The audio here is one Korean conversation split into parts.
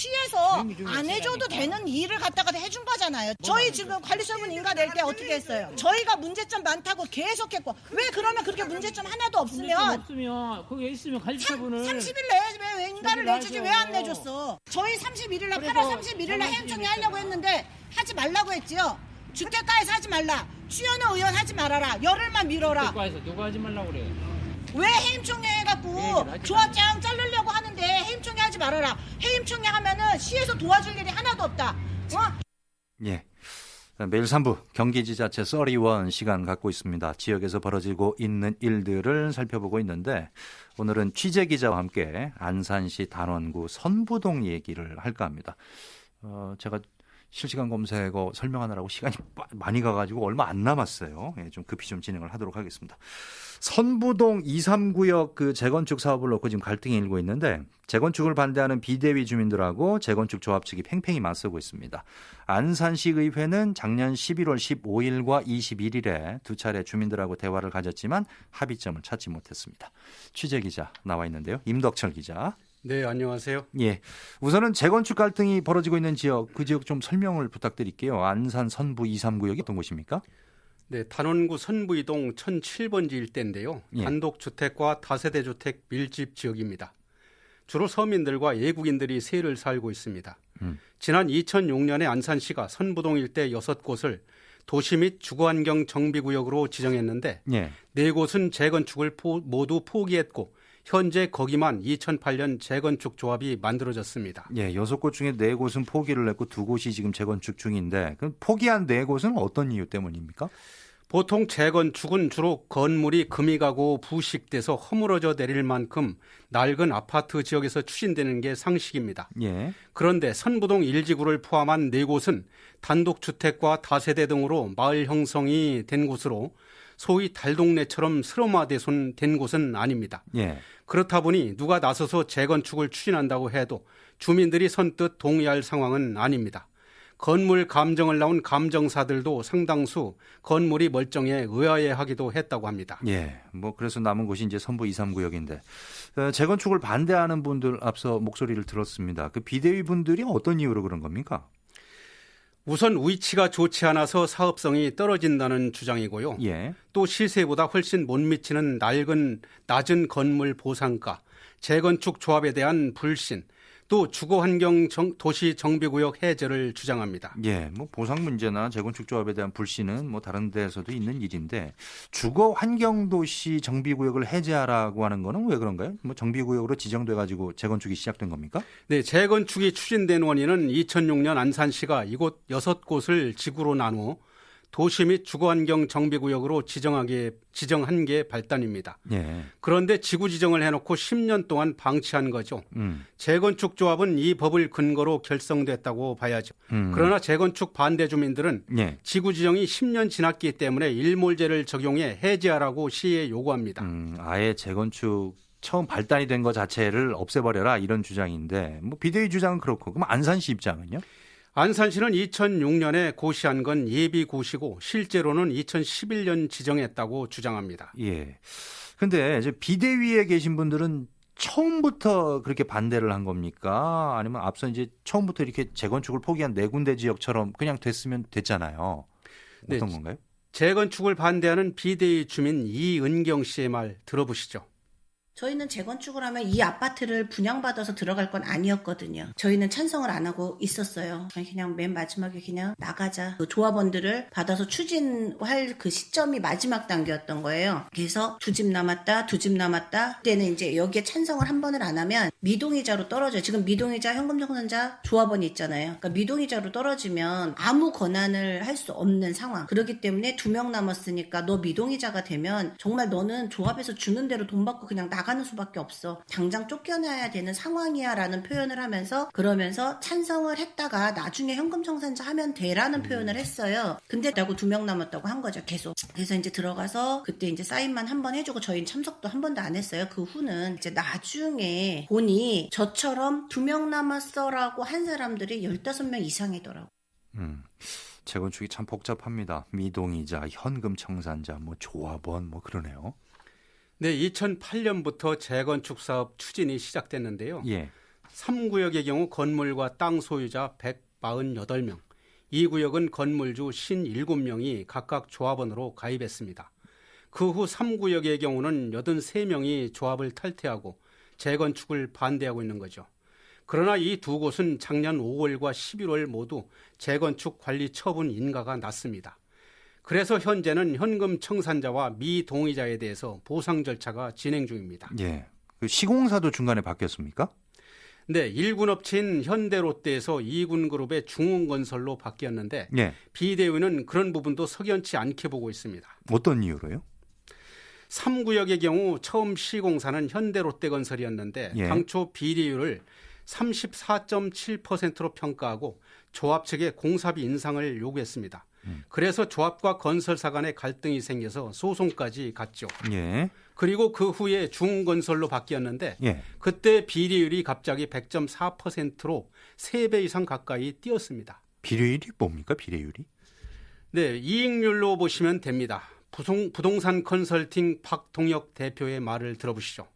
시에서 안 해줘도 되는 일을 갖다가 해준 거잖아요. 저희 지금 관리처분 인가 낼 때 어떻게 했어요? 저희가 문제점 많다고 계속 했고 왜 그러면 그렇게 문제점 하나도 없으면 거기에 있으면 관리처분을 30일 내야지 왜 인가를 내주지 왜 안 내줬어? 저희 31일날 8월 31일날 해임청이 하려고 했는데 하지 말라고 했지요. 주택가에서 하지 말라. 추현우 의원 하지 말아라. 열흘만 미뤄라. 주택가에서 누가 하지 말라고 그래. 왜 해임총회 해갖고 조합장 자르려고 하는데 해임총회 하지 말아라. 해임총회 하면은 시에서 도와줄 일이 하나도 없다. 예. 매일 3부 경기지자체 썰이원 시간 갖고 있습니다. 지역에서 벌어지고 있는 일들을 살펴보고 있는데 오늘은 취재기자와 함께 안산시 단원구 선부동 얘기를 할까 합니다. 제가 실시간 검색어 설명하느라고 시간이 많이 가가지고 얼마 안 남았어요. 예, 좀 급히 좀 진행을 하도록 하겠습니다. 선부동 2, 3구역 그 재건축 사업을 놓고 지금 갈등이 일고 있는데 재건축을 반대하는 비대위 주민들하고 재건축 조합 측이 팽팽히 맞서고 있습니다. 안산시 의회는 작년 11월 15일과 21일에 두 차례 주민들하고 대화를 가졌지만 합의점을 찾지 못했습니다. 취재 기자 나와 있는데요. 임덕철 기자. 네, 안녕하세요. 예, 우선은 재건축 갈등이 벌어지고 있는 지역, 그 지역 좀 설명을 부탁드릴게요. 안산 선부 2, 3구역이 어떤 곳입니까? 네, 단원구 선부이동 1007번지 일대인데요. 예. 단독주택과 다세대 주택 밀집 지역입니다. 주로 서민들과 외국인들이 세를 살고 있습니다. 지난 2006년에 안산시가 선부동 일대 6곳을 도시 및 주거환경 정비구역으로 지정했는데 예. 4곳은 재건축을 모두 포기했고 현재 거기만 2008년 재건축 조합이 만들어졌습니다. 예, 6곳 중에 4곳은 포기를 했고 2곳이 지금 재건축 중인데 그럼 포기한 4곳은 어떤 이유 때문입니까? 보통 재건축은 주로 건물이 금이 가고 부식돼서 허물어져 내릴 만큼 낡은 아파트 지역에서 추진되는 게 상식입니다. 예. 그런데 선부동 1지구를 포함한 4곳은 단독주택과 다세대 등으로 마을 형성이 된 곳으로 소위 달동네처럼 슬럼화된 곳은 아닙니다. 예. 그렇다 보니 누가 나서서 재건축을 추진한다고 해도 주민들이 선뜻 동의할 상황은 아닙니다. 건물 감정을 나온 감정사들도 상당수 건물이 멀쩡해 의아해하기도 했다고 합니다. 예. 뭐 그래서 남은 곳이 이제 선부 2, 3구역인데 재건축을 반대하는 분들 앞서 목소리를 들었습니다. 그 비대위 분들이 어떤 이유로 그런 겁니까? 우선 위치가 좋지 않아서 사업성이 떨어진다는 주장이고요. 예. 또 시세보다 훨씬 못 미치는 낮은 건물 보상가, 재건축 조합에 대한 불신, 또 주거환경 도시 정비구역 해제를 주장합니다. 예, 뭐 보상 문제나 재건축 조합에 대한 불신은 뭐 다른 데서도 있는 일인데 주거환경도시 정비구역을 해제하라고 하는 거는 왜 그런가요? 뭐 정비구역으로 지정돼 가지고 재건축이 시작된 겁니까? 네, 재건축이 추진된 원인은 2006년 안산시가 이곳 6곳을 지구로 나누어 도시 및 주거환경 정비구역으로 지정한 게 발단입니다. 예. 그런데 지구 지정을 해놓고 10년 동안 방치한 거죠. 재건축 조합은 이 법을 근거로 결성됐다고 봐야죠. 그러나 재건축 반대 주민들은 예. 지구 지정이 10년 지났기 때문에 일몰제를 적용해 해제하라고 시에 요구합니다. 아예 재건축 처음 발단이 된 것 자체를 없애버려라 이런 주장인데 뭐 비대위 주장은 그렇고 그럼 안산시 입장은요? 안산시는 2006년에 고시한 건 예비 고시고 실제로는 2011년 지정했다고 주장합니다. 예. 근데 이제 비대위에 계신 분들은 처음부터 그렇게 반대를 한 겁니까? 아니면 앞서 이제 처음부터 이렇게 재건축을 포기한 4군데 지역처럼 그냥 됐으면 됐잖아요. 어떤 네, 건가요? 재건축을 반대하는 비대위 주민 이은경 씨의 말 들어보시죠. 저희는 재건축을 하면 이 아파트를 분양받아서 들어갈 건 아니었거든요. 저희는 찬성을 안 하고 있었어요. 그냥 맨 마지막에 그냥 나가자. 그 조합원들을 받아서 추진할 그 시점이 마지막 단계였던 거예요. 그래서 두 집 남았다. 그때는 이제 여기에 찬성을 한 번을 안 하면 미동이자로 떨어져요. 지금 미동이자 현금정산자 조합원이 있잖아요. 그러니까 미동이자로 떨어지면 아무 권한을 할 수 없는 상황. 그렇기 때문에 2명 남았으니까 너 미동이자가 되면 정말 너는 조합에서 주는 대로 돈 받고 그냥 나가는 수밖에 없어. 당장 쫓겨나야 되는 상황이야 라는 표현을 하면서 그러면서 찬성을 했다가 나중에 현금청산자 하면 돼라는 표현을 했어요. 근데 라고 2명 남았다고 한 거죠. 계속. 그래서 이제 들어가서 그때 이제 사인만 한 번 해주고 저희는 참석도 한 번도 안 했어요. 그 후는 이제 나중에 보니 저처럼 2명 남았어 라고 한 사람들이 15명 이상이더라고. 재건축이 참 복잡합니다. 미동이자, 현금청산자, 뭐 조합원 뭐 그러네요. 네, 2008년부터 재건축 사업 추진이 시작됐는데요. 예. 3구역의 경우 건물과 땅 소유자 148명, 2구역은 건물주 57명이 각각 조합원으로 가입했습니다. 그 후 3구역의 경우는 83명이 조합을 탈퇴하고 재건축을 반대하고 있는 거죠. 그러나 이 두 곳은 작년 5월과 11월 모두 재건축 관리 처분 인가가 났습니다. 그래서 현재는 현금 청산자와 미동의자에 대해서 보상 절차가 진행 중입니다. 예. 그 시공사도 중간에 바뀌었습니까? 네, 1군 업체인 현대롯데에서 2군 그룹의 중흥건설로 바뀌었는데 예. 비대위는 그런 부분도 석연치 않게 보고 있습니다. 어떤 이유로요? 3구역의 경우 처음 시공사는 현대롯데건설이었는데 예. 당초 비리율을 34.7%로 평가하고 조합 측에 공사비 인상을 요구했습니다. 그래서 조합과 건설사 간의 갈등이 생겨서 소송까지 갔죠. 예. 그리고 그 후에 중흥건설로 바뀌었는데 예. 그때 비리율이 갑자기 100.4%로 3배 이상 가까이 뛰었습니다. 비례율이 뭡니까? 비례율이? 네, 이익률로 보시면 됩니다. 부동산 컨설팅 박동혁 대표의 말을 들어보시죠.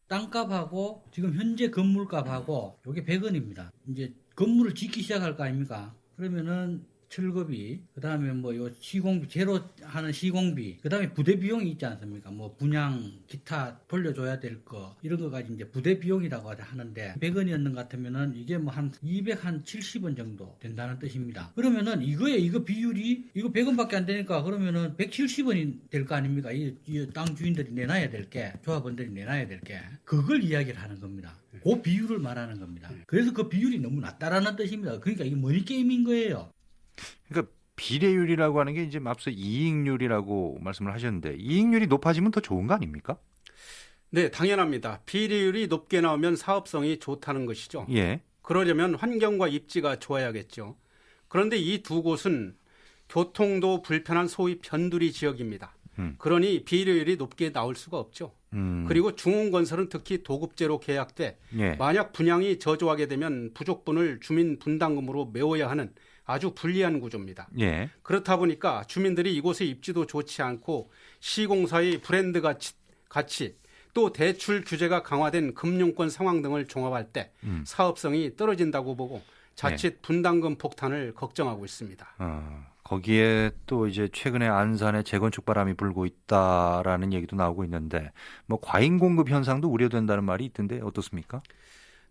땅값하고 지금 현재 건물값하고 이게 100원입니다. 이제 건물을 짓기 시작할 거 아닙니까? 그러면은 철거비, 그다음에 뭐 요 시공비, 제로 하는 시공비, 그다음에 부대 비용이 있지 않습니까? 뭐 분양, 기타 돌려줘야 될 거 이런 거까지 이제 부대 비용이라고 하는데 100원이었는 것 같으면은 이게 뭐 한 270원 정도 된다는 뜻입니다. 그러면은 이거 비율이 이거 100원밖에 안 되니까 그러면은 170원이 될 거 아닙니까? 이 땅 주인들이 내놔야 될 게, 조합원들이 내놔야 될 게 그걸 이야기를 하는 겁니다. 그 비율을 말하는 겁니다. 그래서 그 비율이 너무 낮다라는 뜻입니다. 그러니까 이게 머니 게임인 거예요. 그러니까 비례율이라고 하는 게 이제 앞서 이익률이라고 말씀을 하셨는데 이익률이 높아지면 더 좋은 거 아닙니까? 네, 당연합니다. 비리율이 높게 나오면 사업성이 좋다는 것이죠. 예. 그러려면 환경과 입지가 좋아야겠죠. 그런데 이 두 곳은 교통도 불편한 소위 변두리 지역입니다. 그러니 비리율이 높게 나올 수가 없죠. 그리고 중흥건설은 특히 도급제로 계약돼 예. 만약 분양이 저조하게 되면 부족분을 주민 분담금으로 메워야 하는 아주 불리한 구조입니다. 예. 그렇다 보니까 주민들이 이곳의 입지도 좋지 않고 시공사의 브랜드 가치 또 대출 규제가 강화된 금융권 상황 등을 종합할 때 사업성이 떨어진다고 보고 자칫 분담금 폭탄을 걱정하고 있습니다. 거기에 또 이제 최근에 안산에 재건축 바람이 불고 있다라는 얘기도 나오고 있는데 뭐 과잉 공급 현상도 우려된다는 말이 있던데 어떻습니까?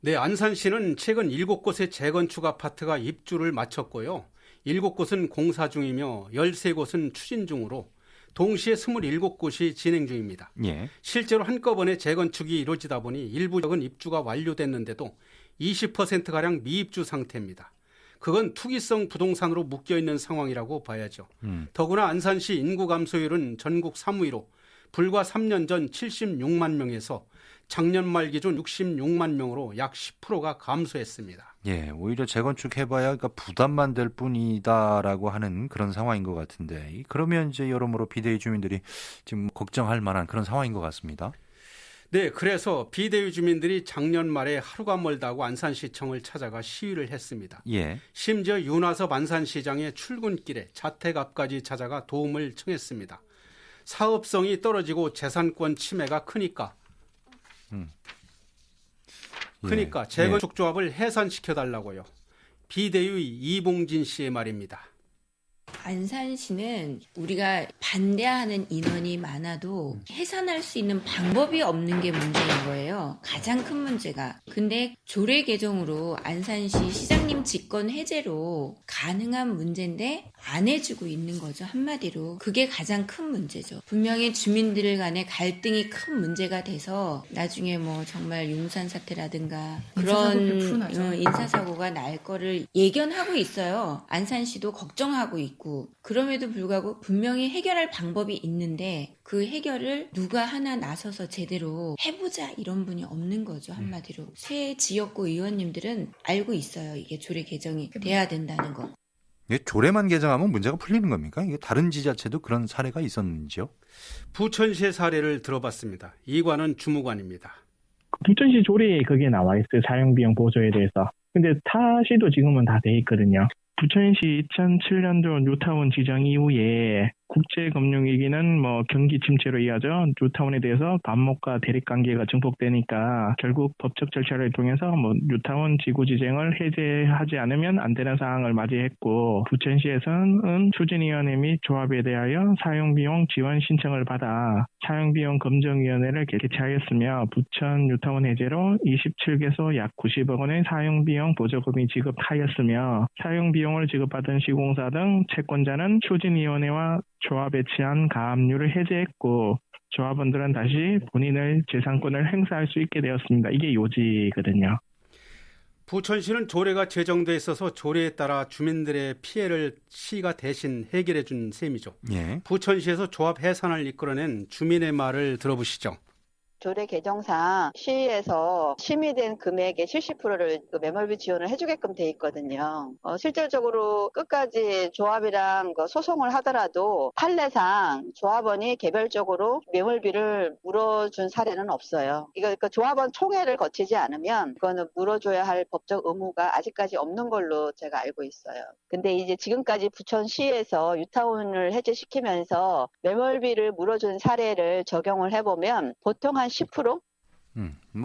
네, 안산시는 최근 7곳의 재건축 아파트가 입주를 마쳤고요. 7곳은 공사 중이며 13곳은 추진 중으로 동시에 27곳이 진행 중입니다. 예. 실제로 한꺼번에 재건축이 이루어지다 보니 일부 지역은 입주가 완료됐는데도 20%가량 미입주 상태입니다. 그건 투기성 부동산으로 묶여있는 상황이라고 봐야죠. 더구나 안산시 인구 감소율은 전국 3위로 불과 3년 전 76만 명에서 작년 말 기준 66만 명으로 약 10%가 감소했습니다. 예, 오히려 재건축해봐야 그러니까 부담만 될 뿐이다라고 하는 그런 상황인 것 같은데 그러면 이제 여러모로 비대위 주민들이 지금 걱정할 만한 그런 상황인 것 같습니다. 네, 그래서 비대위 주민들이 작년 말에 하루가 멀다고 안산시청을 찾아가 시위를 했습니다. 예. 심지어 윤화섭 안산시장의 출근길에 자택 앞까지 찾아가 도움을 청했습니다. 사업성이 떨어지고 재산권 침해가 크니까 재건축 조합을 해산시켜달라고요. 비대위 이봉진 씨의 말입니다. 안산시는 우리가 반대하는 인원이 많아도 해산할 수 있는 방법이 없는 게 문제인 거예요. 가장 큰 문제가. 근데 조례 개정으로 안산시 시장님 직권 해제로 가능한 문제인데 안 해주고 있는 거죠. 한마디로. 그게 가장 큰 문제죠. 분명히 주민들 간의 갈등이 큰 문제가 돼서 나중에 뭐 정말 용산 사태라든가 그런 인사사고가 날 거를 예견하고 있어요. 안산시도 걱정하고 있고. 그럼에도 불구하고 분명히 해결할 방법이 있는데 그 해결을 누가 하나 나서서 제대로 해보자 이런 분이 없는 거죠. 한마디로. 새 지역구 의원님들은 알고 있어요. 이게 조례 개정이 돼야 된다는 거. 조례만 개정하면 문제가 풀리는 겁니까? 이게 다른 지자체도 그런 사례가 있었는지요? 부천시의 사례를 들어봤습니다. 이관은 주무관입니다. 부천시 조례에 그게 나와 있어요. 사용비용 보조에 대해서. 근데 타시도 지금은 다 돼 있거든요. 부천시 2007년도 뉴타운 지정 이후에 국제금융위기는 경기 침체로 이어져 뉴타운에 대해서 반목과 대립관계가 증폭되니까 결국 법적 절차를 통해서 뉴타운 지구지정을 해제하지 않으면 안 되는 상황을 맞이했고 부천시에서는 추진위원회 및 조합에 대하여 사용비용 지원 신청을 받아 사용비용 검증위원회를 개최하였으며 부천 뉴타운 해제로 27개소 약 90억 원의 사용비용 보조금이 지급하였으며 사용비용을 지급받은 시공사 등 채권자는 추진위원회와 조합에 취한 가압류를 해제했고 조합원들은 다시 본인의 재산권을 행사할 수 있게 되었습니다. 이게 요지거든요. 부천시는 조례가 제정돼 있어서 조례에 따라 주민들의 피해를 시가 대신 해결해 준 셈이죠. 예. 부천시에서 조합 해산을 이끌어낸 주민의 말을 들어보시죠. 조례 개정상 시에서 심의된 금액의 70%를 매몰비 지원을 해주게끔 돼 있거든요. 실질적으로 끝까지 조합이랑 소송을 하더라도 판례상 조합원이 개별적으로 매몰비를 물어준 사례는 없어요. 이거 조합원 총회를 거치지 않으면 그거는 물어줘야 할 법적 의무가 아직까지 없는 걸로 제가 알고 있어요. 근데 이제 지금까지 부천시에서 뉴타운을 해제시키면서 매몰비를 물어준 사례를 적용을 해보면 보통 한 10%?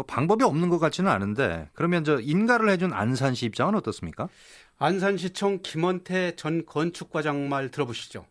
방법이 없는 것 같지는 않은데 그러면 인가를 해준 안산시 입장은 어떻습니까? 안산시청 김원태 전 건축과장 말 들어보시죠.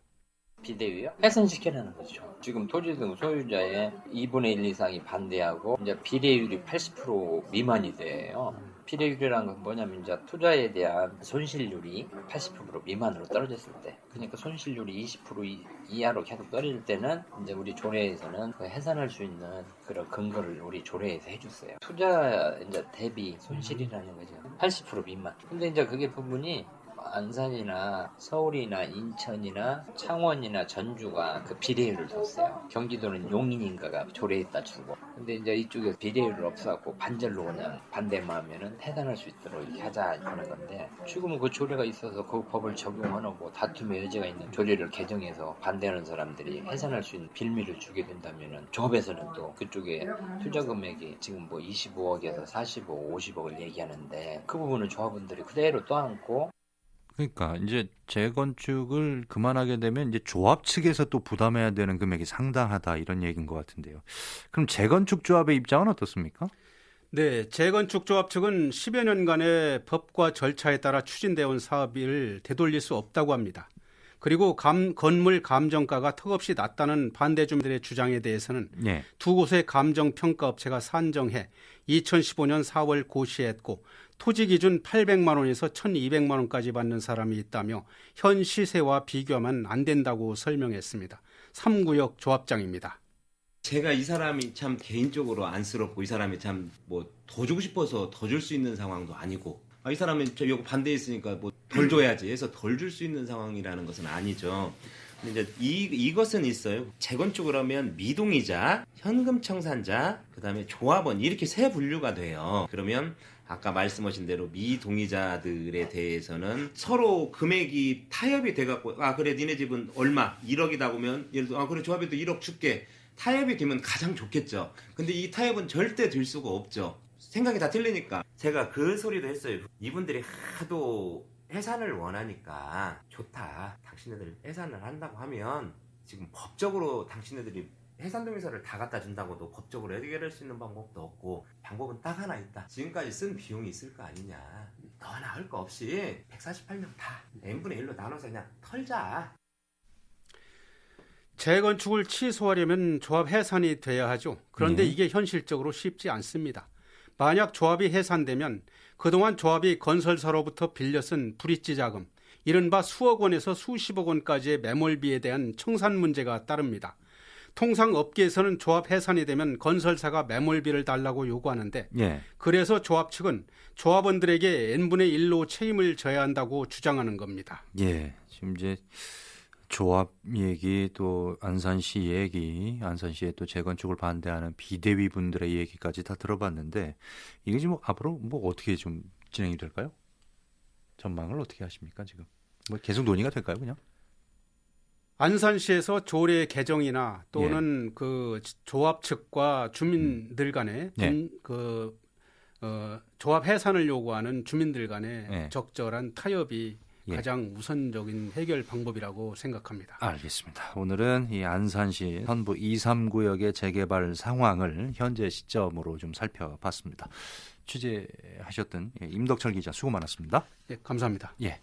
비대위요? 해산시키라는 거죠. 지금 토지 등 소유자의 2분의 1 이상이 반대하고 이제 비례율이 80% 미만이 돼요. 비례율이라는 건 뭐냐면 이제 투자에 대한 손실률이 80% 미만으로 떨어졌을 때, 그러니까 손실률이 20% 이하로 계속 떨어질 때는 이제 우리 조례에서는 해산할 수 있는 그런 근거를 우리 조례에서 해줬어요. 투자 이제 대비 손실이라는 거죠. 80% 미만. 근데 이제 그게 부분이 안산이나 서울이나 인천이나 창원이나 전주가 그 비례율을 뒀어요. 경기도는 용인인가가 조례에 따주고. 근데 이제 이쪽에 비례율을 없어갖고 반절로 그냥 반대만 하면은 해산할 수 있도록 이렇게 하자 하는 건데, 지금은 그 조례가 있어서 그 법을 적용하고 다툼의 여지가 있는 조례를 개정해서 반대하는 사람들이 해산할 수 있는 빌미를 주게 된다면은 조합에서는 또 그쪽에 투자 금액이 지금 25억에서 45억, 50억을 얘기하는데 그 부분은 조합원들이 그대로 떠안고. 그러니까 이제 재건축을 그만하게 되면 이제 조합 측에서 또 부담해야 되는 금액이 상당하다 이런 얘기인 것 같은데요. 그럼 재건축 조합의 입장은 어떻습니까? 네, 재건축조합 측은 10여 년간의 법과 절차에 따라 추진되어 온 사업을 되돌릴 수 없다고 합니다. 그리고 건물 감정가가 턱없이 낮다는 반대 주민들의 주장에 대해서는 예. 두 곳의 감정평가업체가 산정해 2015년 4월 고시했고 토지 기준 800만 원에서 1200만 원까지 받는 사람이 있다며 현 시세와 비교하면 안 된다고 설명했습니다. 3구역 조합장입니다. 제가 이 사람이 참 개인적으로 안쓰럽고 이 사람이 참 더 주고 싶어서 더 줄 수 있는 상황도 아니고, 이 사람은 저 이거 반대했으니까 덜 줘야지 해서 덜 줄 수 있는 상황이라는 것은 아니죠. 근데 이제 이것은 있어요. 재건축을 하면 미동이자, 현금 청산자, 그다음에 조합원 이렇게 세 분류가 돼요. 그러면 아까 말씀하신 대로 미동의자들에 대해서는 서로 금액이 타협이 돼갖고 그래 니네 집은 얼마 1억이다 보면 예를 들어 그래 조합에도 1억 줄게, 타협이 되면 가장 좋겠죠. 근데 이 타협은 절대 될 수가 없죠. 생각이 다 틀리니까. 제가 그 소리도 했어요. 이분들이 하도 해산을 원하니까 좋다. 당신네들 해산을 한다고 하면 지금 법적으로 당신네들이 해산동의서를 다 갖다 준다고도 법적으로 해결할 수 있는 방법도 없고, 방법은 딱 하나 있다. 지금까지 쓴 비용이 있을 거 아니냐. 너나 할 거 없이 148명 다 n분의 1로 나눠서 그냥 털자. 재건축을 취소하려면 조합 해산이 돼야 하죠. 그런데 이게 현실적으로 쉽지 않습니다. 만약 조합이 해산되면 그동안 조합이 건설사로부터 빌려 쓴 브릿지 자금, 이른바 수억 원에서 수십억 원까지의 매몰비에 대한 청산 문제가 따릅니다. 통상 업계에서는 조합 해산이 되면 건설사가 매몰비를 달라고 요구하는데, 그래서 조합 측은 조합원들에게 n분의 1로 책임을 져야 한다고 주장하는 겁니다. 예, 지금 이제 조합 얘기, 또 안산시 얘기, 안산시의 또 재건축을 반대하는 비대위 분들의 얘기까지 다 들어봤는데, 이게 지금 앞으로 어떻게 좀 진행이 될까요? 전망을 어떻게 하십니까 지금? 계속 논의가 될까요, 그냥? 안산시에서 조례 개정이나 또는 그 조합 측과 주민들 간에 조합 해산을 요구하는 주민들 간에 적절한 타협이 예. 가장 우선적인 해결 방법이라고 생각합니다. 알겠습니다. 오늘은 이 안산시 선부 2.3구역의 재개발 상황을 현재 시점으로 좀 살펴봤습니다. 취재하셨던 임덕철 기자 수고 많았습니다. 예, 감사합니다. 예.